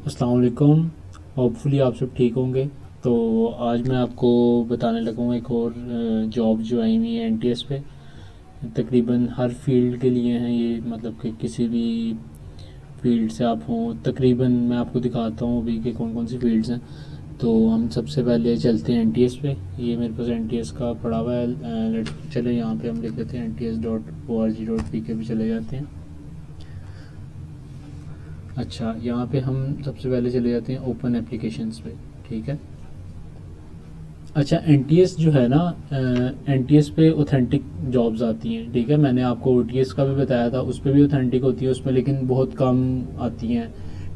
अस्सलाम वालेकुम। होपफुली आप सब ठीक होंगे। तो आज मैं आपको बताने लगा हूँ एक और जॉब जो आई हुई है एनटीएस पे। तकरीबन हर फील्ड के लिए हैं ये, मतलब कि किसी भी फील्ड से आप हों, तकरीबन मैं आपको दिखाता हूँ अभी कि कौन कौन सी फील्ड्स हैं। तो हम सबसे पहले चलते हैं एनटीएस पे। ये मेरे पास एनटीएस का पड़ा हुआ है। चले यहाँ पे हम लिख देते हैं NTS.org.pk पे चले जाते हैं। अच्छा, यहाँ पे हम सबसे पहले चले जाते हैं ओपन एप्लीकेशंस पे। ठीक है। अच्छा, एनटीएस जो है ना, एनटीएस पे ऑथेंटिक जॉब्स आती हैं। ठीक है, मैंने आपको ओटीएस का भी बताया था, उस पर भी ऑथेंटिक होती है उसमें, लेकिन बहुत कम आती हैं।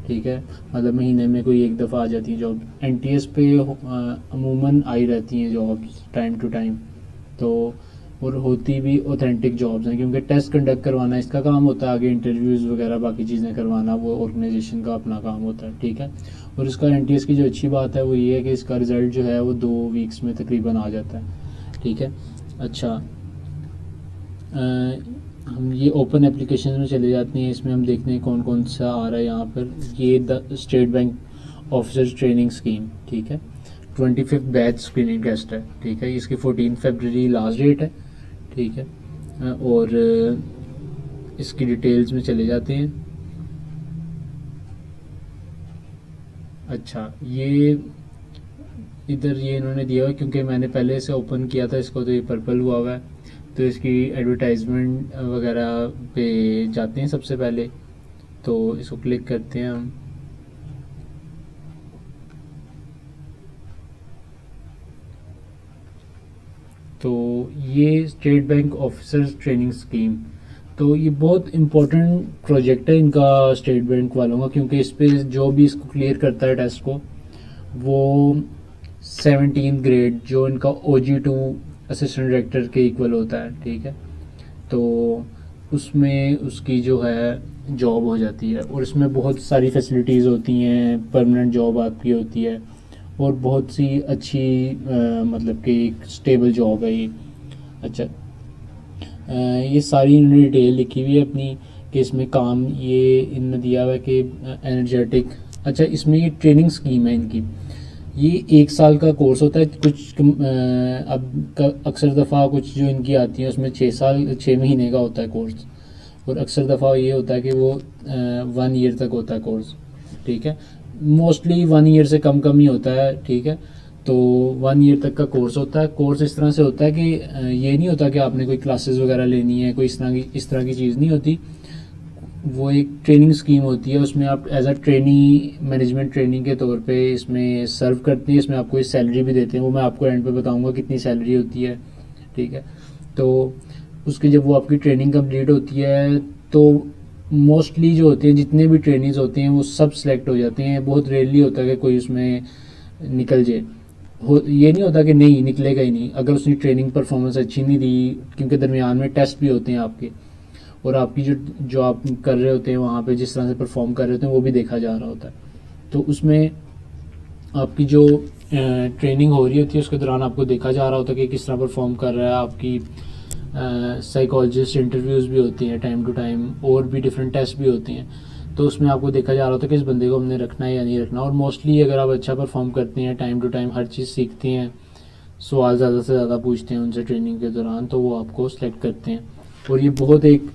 ठीक है, मतलब महीने में कोई एक दफ़ा आ जाती है जॉब। एनटीएस पे अमूमन आई रहती हैं जॉब्स टाइम टू टाइम। तो और होती भी ऑथेंटिक जॉब्स हैं, क्योंकि टेस्ट कंडक्ट करवाना इसका काम होता है, आगे इंटरव्यूज़ वगैरह बाकी चीज़ें करवाना वो ऑर्गेनाइजेशन का अपना काम होता है। ठीक है। और इसका एनटीएस की जो अच्छी बात है वो ये है कि इसका रिज़ल्ट जो है वो 2 वीक्स में तकरीबन आ जाता है। ठीक है। अच्छा, हम ये ओपन एप्लीकेशन में चले जाते हैं। इसमें हम देखते हैं कौन कौन सा आ रहा है यहाँ पर। ये the state bank officer training scheme. ठीक है, 25th बैच स्क्रीनिंग टेस्ट है। ठीक है, इसकी 14 फरवरी लास्ट डेट है। ठीक है। और इसकी डिटेल्स में चले जाते हैं। अच्छा, ये इधर ये इन्होंने दिया हुआ है, क्योंकि मैंने पहले से ओपन किया था इसको, तो ये पर्पल हुआ हुआ है। तो इसकी एडवर्टाइजमेंट वगैरह पे जाते हैं सबसे पहले। तो इसको क्लिक करते हैं हम। तो ये state bank officers training scheme, तो ये बहुत इम्पोर्टेंट प्रोजेक्ट है इनका, स्टेट बैंक वालों का, क्योंकि इस पे जो भी इसको क्लियर करता है टेस्ट को, वो 17th ग्रेड जो इनका OG2 असिस्टेंट डायरेक्टर के इक्वल होता है। ठीक है। तो उसमें उसकी जो है जॉब हो जाती है, और इसमें बहुत सारी फैसिलिटीज़ होती हैं, परमानेंट जॉब आपकी होती है, और बहुत सी अच्छी मतलब कि एक स्टेबल जॉब है ये। अच्छा, ये सारी इन्होंने डिटेल लिखी हुई है अपनी, कि इसमें काम ये इन्होंने दिया हुआ है कि एनर्जेटिक। अच्छा, इसमें ये ट्रेनिंग स्कीम है इनकी। ये 1 साल का कोर्स होता है। कुछ अब अक्सर दफ़ा कुछ जो इनकी आती है उसमें 6 महीने का होता है कोर्स, और अक्सर दफ़ा ये होता है कि वो 1 ईयर तक होता है कोर्स। ठीक है, मोस्टली 1 ईयर से कम कम ही होता है। ठीक है। तो 1 ईयर तक का कोर्स होता है। कोर्स इस तरह से होता है कि ये नहीं होता कि आपने कोई क्लासेस वगैरह लेनी है, कोई इस तरह की चीज़ नहीं होती। वो एक ट्रेनिंग स्कीम होती है, उसमें आप as a trainee, management training के तौर पे इसमें सर्व करते हैं। इसमें आपको एक सैलरी भी देते हैं, वो मैं आपको एंड पे बताऊंगा कितनी सैलरी होती है। ठीक है। तो उसकी जब वो आपकी ट्रेनिंग कंप्लीट होती है, तो मोस्टली जो होते हैं, जितने भी ट्रेनिंग्स होते हैं वो सब सिलेक्ट हो जाते हैं। बहुत रेयरली होता है कि कोई उसमें निकल जाए। ये नहीं होता कि नहीं निकलेगा ही नहीं, अगर उसने ट्रेनिंग परफॉर्मेंस अच्छी नहीं दी, क्योंकि दरमियान में टेस्ट भी होते हैं आपके, और आपकी जो जो आप कर रहे होते हैं वहाँ पे जिस तरह से परफॉर्म कर रहे होते हैं वो भी देखा जा रहा होता है। तो उसमें आपकी जो ट्रेनिंग हो रही होती है उसके दौरान आपको देखा जा रहा होता है कि किस तरह परफॉर्म कर रहा है। आपकी साइकोलॉजिस्ट इंटरव्यूज़ भी होती हैं टाइम टू टाइम, और भी डिफरेंट टेस्ट भी होती हैं। तो उसमें आपको देखा जा रहा होता है कि इस बंदे को हमने रखना है या नहीं रखना। और मोस्टली अगर आप अच्छा परफॉर्म करते हैं, टाइम टू टाइम हर चीज़ सीखते हैं, सवाल ज़्यादा से ज़्यादा पूछते हैं उनसे ट्रेनिंग के दौरान, तो वो आपको सेलेक्ट करते हैं। और ये बहुत एक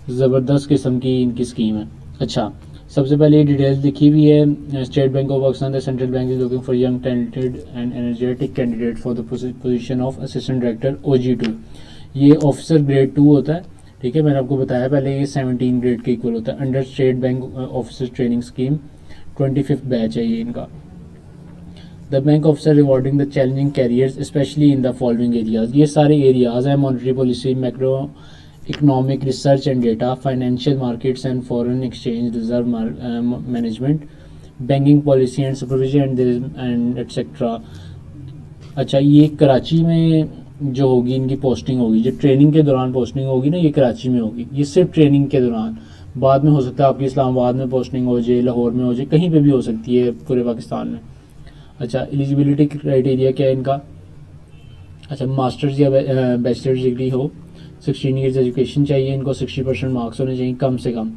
ज़बरदस्त किस्म की इनकी स्कीम है। अच्छा, सबसे पहले ये डिटेल्स लिखी हुई है। State bank of Pakistan the central bank is looking for young talented and energetic candidate for the position of assistant director OG2। ये ऑफिसर ग्रेड 2 होता है। ठीक है, मैंने आपको बताया पहले, ये 17 ग्रेड के इक्वल होता है। Under state bank officer training scheme 25th batch है ये इनका। The bank officer rewarding the challenging carriers specially in the following areas. ये सारे एरियाज हैं: monetary policy, macro economic research and data, financial markets and foreign exchange, reserve management, banking policy and supervision and etcetera. अच्छा, ये कराची में जो होगी इनकी posting होगी, जो ट्रेनिंग के दौरान पोस्टिंग होगी ना, ये कराची में होगी। ये सिर्फ ट्रेनिंग के दौरान, बाद में हो सकता है आपकी इस्लामाबाद में पोस्टिंग हो जाए, लाहौर में हो जाए, कहीं पे भी हो सकती है पूरे पाकिस्तान में। अच्छा, एलिजिबिलिटी क्राइटेरिया क्या है इनका? अच्छा, मास्टर्स या बैचलर्स डिग्री हो, 16 ईयर्स एजुकेशन चाहिए इनको, 60% मार्क्स होने चाहिए कम से कम,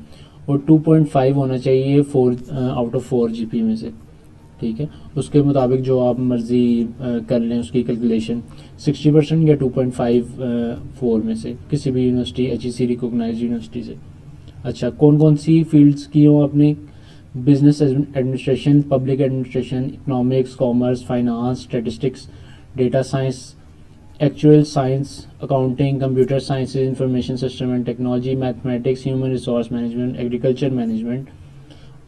और 2.5 होना चाहिए 4 आउट ऑफ 4 जीपी में से, ठीक है। उसके मुताबिक जो आप मर्ज़ी कर लें उसकी कैलकुलेशन, 60% या 2.5 4 में से किसी भी यूनिवर्सिटी HEC रिकॉग्नाइज्ड यूनिवर्सिटी से। अच्छा, कौन कौन सी फील्ड्स की हो आपने? Business administration, public administration, economics, commerce, finance, statistics, data science, actual science, accounting, computer sciences, information system and technology, mathematics, human resource management, agriculture management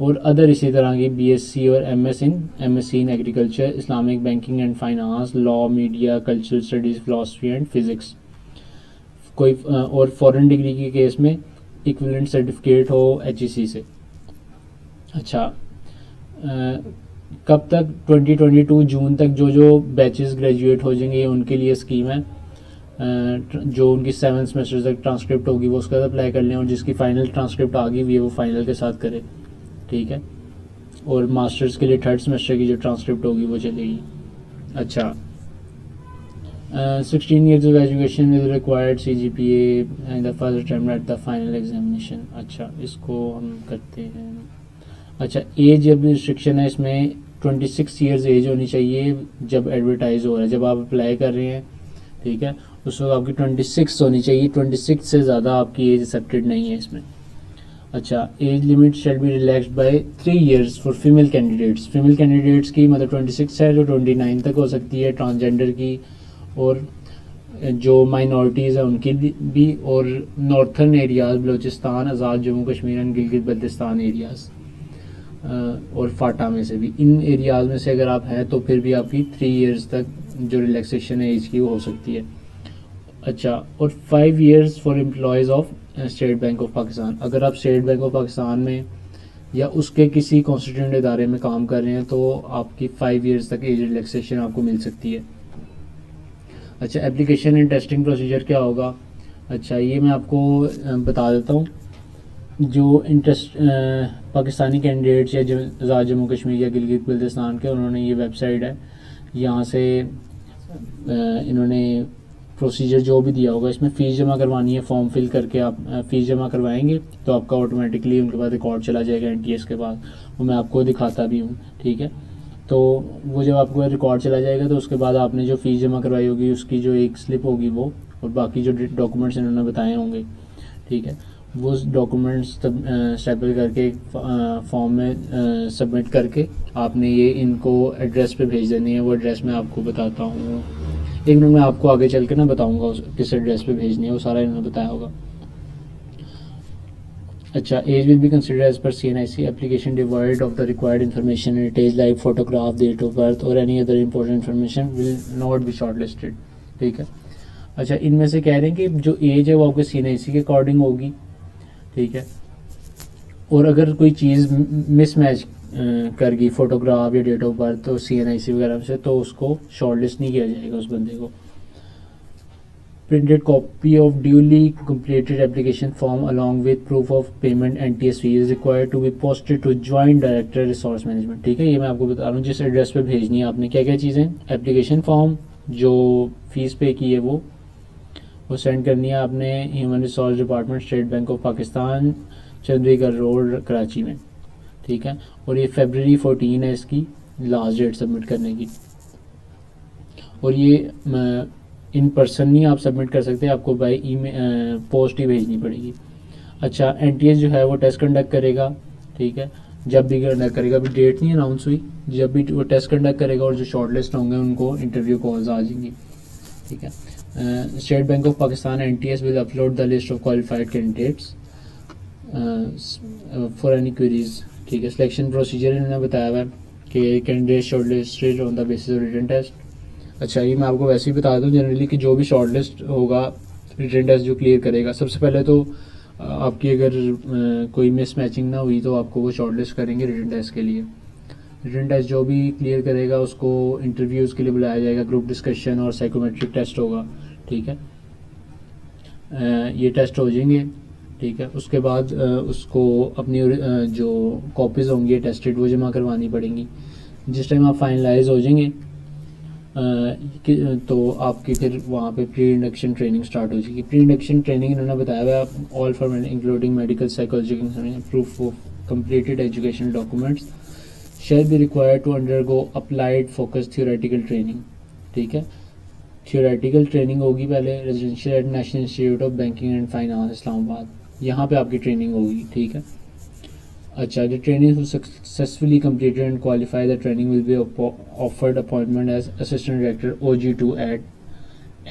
और अदर इसी तरह की BSc और MSc in agriculture, Islamic banking and finance, law, media, cultural studies, philosophy and physics. कोई और foreign degree के case में equivalent certificate हो HEC से। अच्छा, कब तक? 2022 जून तक जो बैचेस ग्रेजुएट हो जाएंगे ये उनके लिए स्कीम है। जो उनकी 7 सेमेस्टर तक ट्रांसक्रिप्ट होगी वो उसका अप्लाई कर लें, और जिसकी फ़ाइनल ट्रांसक्रिप्ट आ गई हुई है वो फाइनल के साथ करे, ठीक है। और मास्टर्स के लिए 3rd सेमेस्टर की जो ट्रांसक्रिप्ट होगी वो चलेगी। अच्छा, 16 years of education is required CGPA and the first attempt at the final examination। अच्छा, इसको हम करते हैं। अच्छा, एज अब रिस्ट्रिक्शन है इसमें, 26 ईयर्स एज होनी चाहिए जब एडवर्टाइज हो रहा है, जब आप अप्लाई कर रहे हैं, ठीक है, उस वक्त आपकी 26 होनी चाहिए। 26 से ज़्यादा आपकी एज एक्सेप्टेड नहीं है इसमें। अच्छा, age limit shall be relaxed by 3 years for female candidates. Female candidates की मतलब 26 है जो 29 तक हो सकती है, ट्रांसजेंडर की और जो माइनॉरिटीज़ है उनकी भी, और northern areas Balochistan, Azad Jammu Kashmir and Gilgit Baltistan areas और फाटा में से भी, इन एरियाज़ में से अगर आप हैं तो फिर भी आपकी 3 years तक जो रिलैक्सेशन है एज की वो हो सकती है। अच्छा, और 5 years for employees of state bank of Pakistan. अगर आप स्टेट बैंक ऑफ पाकिस्तान में या उसके किसी कॉन्स्टिट्यूंट इदारे में काम कर रहे हैं तो आपकी 5 years तक एज रिलैक्सेशन आपको मिल सकती है। अच्छा, एप्लीकेशन एंड टेस्टिंग प्रोसीजर क्या होगा? अच्छा, ये मैं आपको बता देता हूँ। जो इंटरेस्ट पाकिस्तानी कैंडिडेट्स या जो आज़ाद जम्मू कश्मीर या गिलगित बल्तिस्तान के, उन्होंने ये वेबसाइट है, यहाँ से इन्होंने प्रोसीजर जो भी दिया होगा, इसमें फ़ीस जमा करवानी है, फॉर्म फिल करके आप फ़ीस जमा करवाएंगे तो आपका ऑटोमेटिकली उनके पास रिकॉर्ड चला जाएगा NTS के पास, वो मैं आपको दिखाता भी हूँ, ठीक है। तो वो जब आपको रिकॉर्ड चला जाएगा तो उसके बाद आपने जो फ़ीस जमा करवाई होगी उसकी जो एक स्लिप होगी वो, और बाकी जो डॉक्यूमेंट्स इन्होंने बताए होंगे, ठीक है, वो डॉक्यूमेंट्स स्टेपल करके फॉर्म में सबमिट करके आपने ये इनको एड्रेस पे भेज देनी है। वो एड्रेस मैं आपको बताता हूँ, एक मिनट में आपको आगे चल के ना बताऊँगा किस एड्रेस पे भेजनी है, वो सारा इन्होंने बताया होगा। अच्छा, age will be considered as per CNIC application devoid of the required information details like photograph, date of birth और any other important information will not be shortlisted, ठीक है। अच्छा, इनमें से कह रहे हैं कि जो एज है वो आपके CNIC के अकॉर्डिंग होगी, ठीक है, और अगर कोई चीज़ मिसमैच कर गई, फोटोग्राफ या डेट ऑफ बर्थ तो CNIC वगैरह से, तो उसको शॉर्ट लिस्ट नहीं किया जाएगा उस बंदे को। Printed copy of duly completed application form along with proof of payment NTS fee is required to be posted to Joint Director Resource Management, ठीक है। ये मैं आपको बता रहा हूँ जिस एड्रेस पे भेजनी है आपने क्या क्या चीज़ें, एप्लीकेशन फॉर्म, जो फीस पे की है वो सेंड करनी है आपने human resource department, state bank of Pakistan, Chandigarh road, Karachi में, ठीक है। और ये February 14 है इसकी लास्ट डेट सबमिट करने की, और ये इन पर्सन नहीं आप सबमिट कर सकते, आपको बाई पोस्ट ही भेजनी पड़ेगी। अच्छा, NTS जो है वो टेस्ट कंडक्ट करेगा, ठीक है, जब भी कंडक्ट करेगा, अभी डेट नहीं अनाउंस हुई, जब भी वो टेस्ट कंडक्ट करेगा और जो शॉर्ट लिस्ट होंगे उनको इंटरव्यू कॉल्स आ जाएंगी, ठीक है। State bank of Pakistan NTS will upload the list of qualified candidates for any queries, ठीक है। सिलेक्शन प्रोसीजर इन्होंने बताया हुआ है कि candidate shortlisted on the basis of written test. अच्छा, ये मैं आपको वैसे ही बता दूं जनरली कि जो भी शॉर्ट लिस्ट होगा रिटन टेस्ट जो क्लियर करेगा, सबसे पहले तो आपकी अगर कोई मिस मैचिंग ना हुई तो आपको वो शॉर्ट लिस्ट करेंगे रिटन टेस्ट के लिए। रिटन टेस्ट जो भी क्लियर करेगा उसको इंटरव्यूज़ के लिए बुलाया जाएगा, ग्रुप डिस्कशन और साइकोमेट्रिक टेस्ट होगा, ठीक है। ये टेस्ट हो जाएंगे, ठीक है। उसके बाद उसको अपनी जो कॉपीज़ होंगी टेस्टेड वो जमा करवानी पड़ेंगी। जिस टाइम आप फाइनलाइज हो जाएंगे तो आपकी फिर वहाँ पे प्री इंडक्शन ट्रेनिंग स्टार्ट हो जाएगी। प्री इंडक्शन ट्रेनिंग इन्होंने बताया हुआ है all for including medical psychological proof of completed educational documents shall be required to undergo applied focused theoretical training। ठीक है, थियोरेटिकल ट्रेनिंग होगी पहले residential at national institute of banking and finance Islamabad, यहाँ पे आपकी ट्रेनिंग होगी। ठीक है, अच्छा, the training who successfully completed and qualify the training will be offered appointment as assistant director OG2 at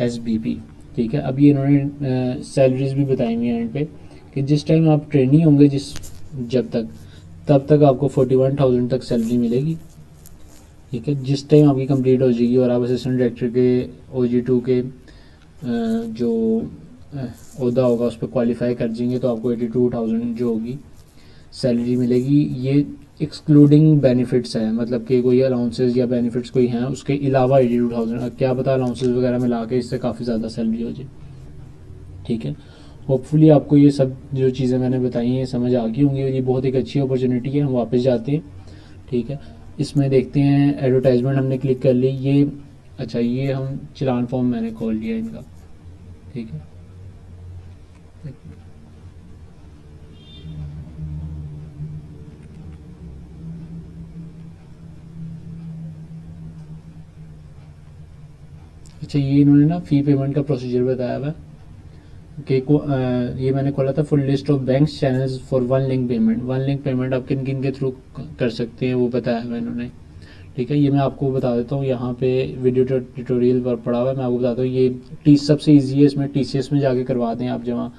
SBP। ठीक है, अभी इन्होंने सैलरीज भी बताई हुई हैं एंड पे कि जिस टाइम आप ट्रेनी होंगे जब तक तब तक आपको 41,000 तक सैलरी मिलेगी। ठीक है, जिस टाइम आपकी कंप्लीट हो जाएगी और आप असिस्टेंट डायरेक्टर के OG2 के जो ओहदा होगा उस पर क्वालिफाई कर जाएंगे तो आपको 82,000 जो होगी सैलरी मिलेगी। ये एक्सक्लूडिंग बेनिफिट्स है, मतलब कि कोई अलाउंसेस या बेनिफिट्स कोई हैं उसके अलावा 82,000, क्या पता अलाउंसेस वगैरह मिला के इससे काफ़ी ज़्यादा सैलरी हो जाए। ठीक है, होपफुली आपको ये सब जो चीज़ें मैंने बताई हैं समझ आ गई होंगी और ये बहुत एक अच्छी अपॉर्चुनिटी है। हम वापस जाते हैं। ठीक है, इसमें देखते हैं एडवर्टाइजमेंट हमने क्लिक कर ली। ये अच्छा, ये हम चलान फॉर्म मैंने खोल लिया इनका। ठीक है, अच्छा, ये इन्होंने ना फ़ी पेमेंट का प्रोसीजर बताया हुआ है कि ये मैंने खोला था full list of bank channels for one link payment. One link payment आप किन किन के थ्रू कर सकते हैं वो बताया हुआ है इन्होंने। ठीक है, ये मैं आपको बता देता हूँ, यहाँ पे वीडियो ट्यूटोरियल पर पड़ा हुआ है, मैं आपको बताता हूँ। ये सबसे ईजी है, इसमें TCS में जाके करवा दें आप जमा,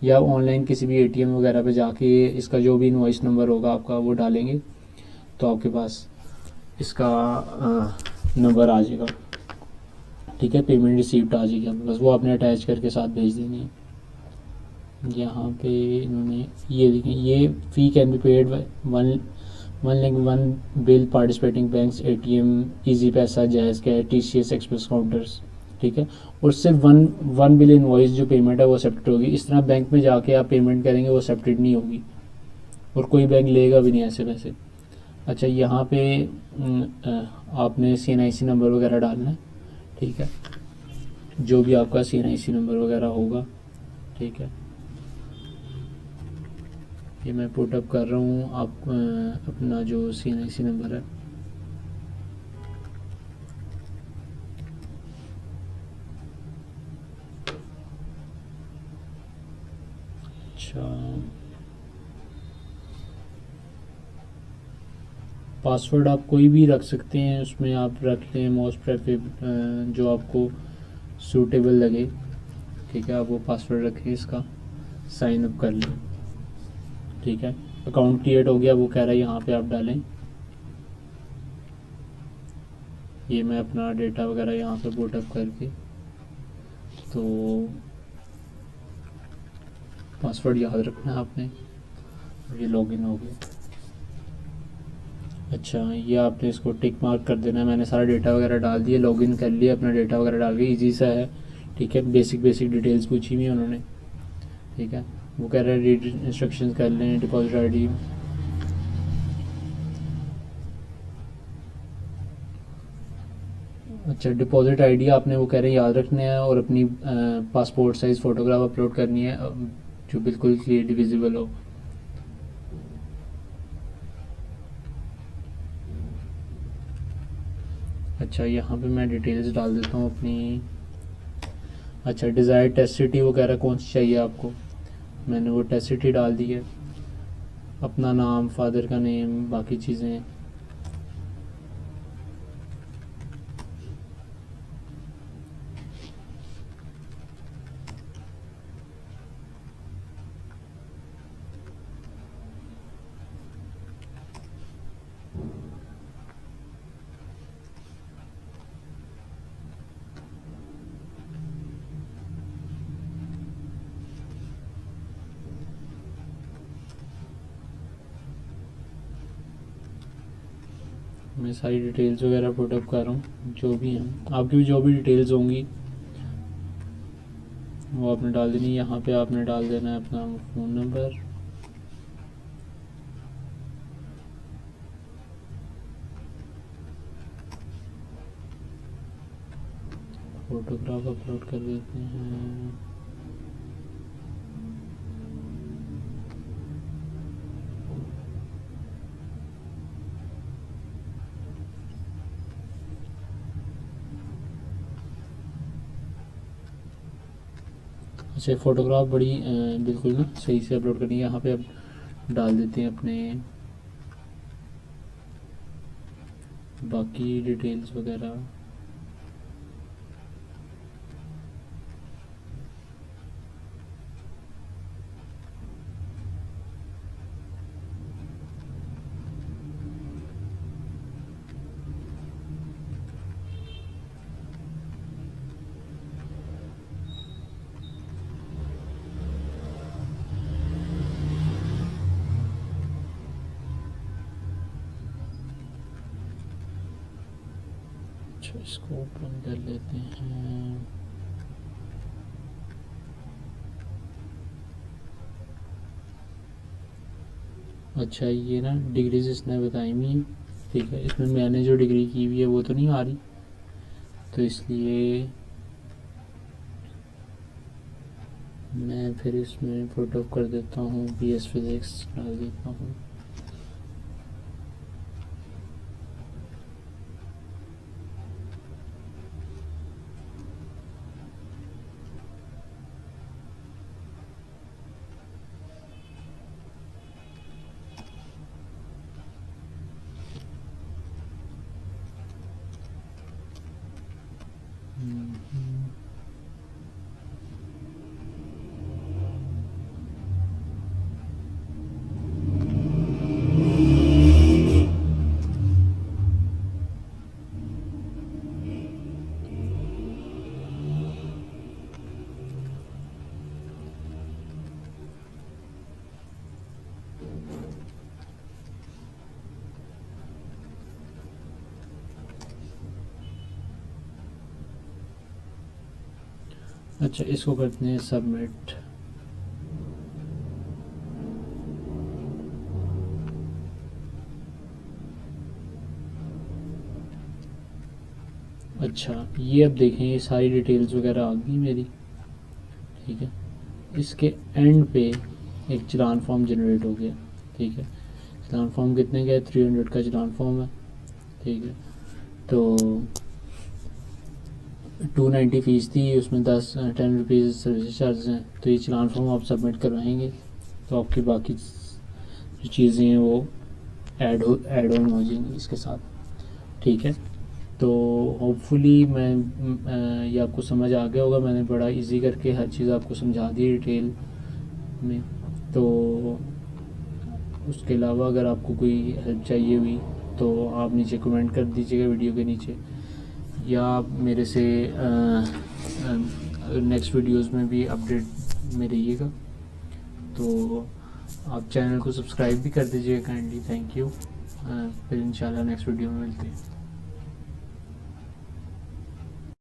या ऑनलाइन किसी भी ATM वगैरह पे जाके इसका जो भी इनवॉइस नंबर होगा आपका वो डालेंगे तो आपके पास इसका नंबर आ जाएगा। ठीक है, पेमेंट रिसीप्ट आ जाएगी आपके पास, वो आपने अटैच करके साथ भेज देनी है। यहाँ पे इन्होंने ये देखें, ये fee can be paid one one link one bill participating banks ATM Easypaisa जायज़ कैश TCS एक्सप्रेस काउंटर्स। ठीक है, और सिर्फ वन बिल इनवॉइस जो पेमेंट है वो एक्सेप्टेड होगी। इस तरह बैंक में जाके आप पेमेंट करेंगे वो एक्सेप्टेड नहीं होगी और कोई बैंक लेगा भी नहीं ऐसे पैसे। अच्छा, यहाँ पे आपने CNIC नंबर वगैरह डालना है। ठीक है, जो भी आपका CNIC नंबर वगैरह होगा। ठीक है, ये मैं पुट अप कर रहा हूँ आप अपना जो CNIC नंबर है। अच्छा, पासवर्ड आप कोई भी रख सकते हैं, उसमें आप रख लें मोस्ट प्रेफरेबल जो आपको सूटेबल लगे। ठीक है, आप वो पासवर्ड रखें, इसका साइन अप कर लें। ठीक है, अकाउंट क्रिएट हो गया, वो कह रहा है यहाँ पे आप डालें। ये मैं अपना डेटा वगैरह यहाँ पे पुट अप करके तो पासवर्ड याद रखना है आपने। ये लॉगिन हो गया। अच्छा, ये आपने इसको टिक मार्क कर देना है। मैंने सारा डेटा वगैरह डाल दिया, लॉगिन कर लिया, अपना डेटा वगैरह डाल के, इजी सा है। ठीक है, बेसिक डिटेल्स पूछी हुई है उन्होंने। ठीक है, वो कह रहा है रीड इंस्ट्रक्शंस कर लें, डिपॉजिट ID। अच्छा, डिपॉजिट ID आपने वो कह रहे हैं याद रखना है और अपनी पासपोर्ट साइज़ फ़ोटोग्राफ अपलोड करनी है जो बिल्कुल क्लियरली विजिबल हो। अच्छा, यहाँ पे मैं डिटेल्स डाल देता हूँ अपनी। अच्छा, डिज़ायर टेस्ट सिटी वो कह रहा है कौन सी चाहिए आपको, मैंने वो टेस्ट सिटी डाल दी है। अपना नाम, फादर का नेम, बाकी चीज़ें। मैं सारी डिटेल्स वगैरह पुट अप कर रहा हूँ, जो भी हैं आपकी भी जो भी डिटेल्स होंगी वो आपने डाल देनी है। यहाँ पे आपने डाल देना है अपना फ़ोन नंबर। फोटोग्राफ अपलोड कर देते हैं। अच्छा, फ़ोटोग्राफ बड़ी बिल्कुल ना सही से अपलोड करनी है। यहाँ पे अब डाल देते हैं अपने बाकी डिटेल्स वगैरह। अच्छा, इसको ओपन कर लेते हैं। अच्छा, ये ना डिग्रीज इसने बताई हुई हैं, ठीक है। इसमें मैंने जो डिग्री की हुई है वो तो नहीं आ रही, तो इसलिए मैं फिर इसमें फोटो कर देता हूँ, BS फिज़िक्स डाल देता हूँ। अच्छा, इसको करते हैं सबमिट। अच्छा, ये अब देखें, ये सारी डिटेल्स वगैरह आ गई मेरी, ठीक है। इसके एंड पे एक चलान फॉर्म जनरेट हो गया, ठीक है। चलान फॉर्म कितने का है? 300 का चलान फॉर्म है, ठीक है। तो 290 फ़ीस थी, उसमें 10 रुपीज़ सर्विस चार्जेस हैं। तो ये चलान फॉर्म आप सबमिट करवाएंगे तो आपकी बाकी जो चीज़ें हैं वो ऐड ऑन हो जाएंगी इसके साथ, ठीक है। तो होपफुली ये आपको समझ आ गया होगा। मैंने बड़ा इजी करके हर चीज़ आपको समझा दी डिटेल में। तो उसके अलावा अगर आपको कोई हेल्प चाहिए हुई तो आप नीचे कमेंट कर दीजिएगा वीडियो के नीचे, या आप मेरे से नेक्स्ट वीडियोस में भी अपडेट में रहिएगा। तो आप चैनल को सब्सक्राइब भी कर दीजिएगा काइंडली, थैंक यू। फिर इंशाल्लाह नेक्स्ट वीडियो में मिलते हैं।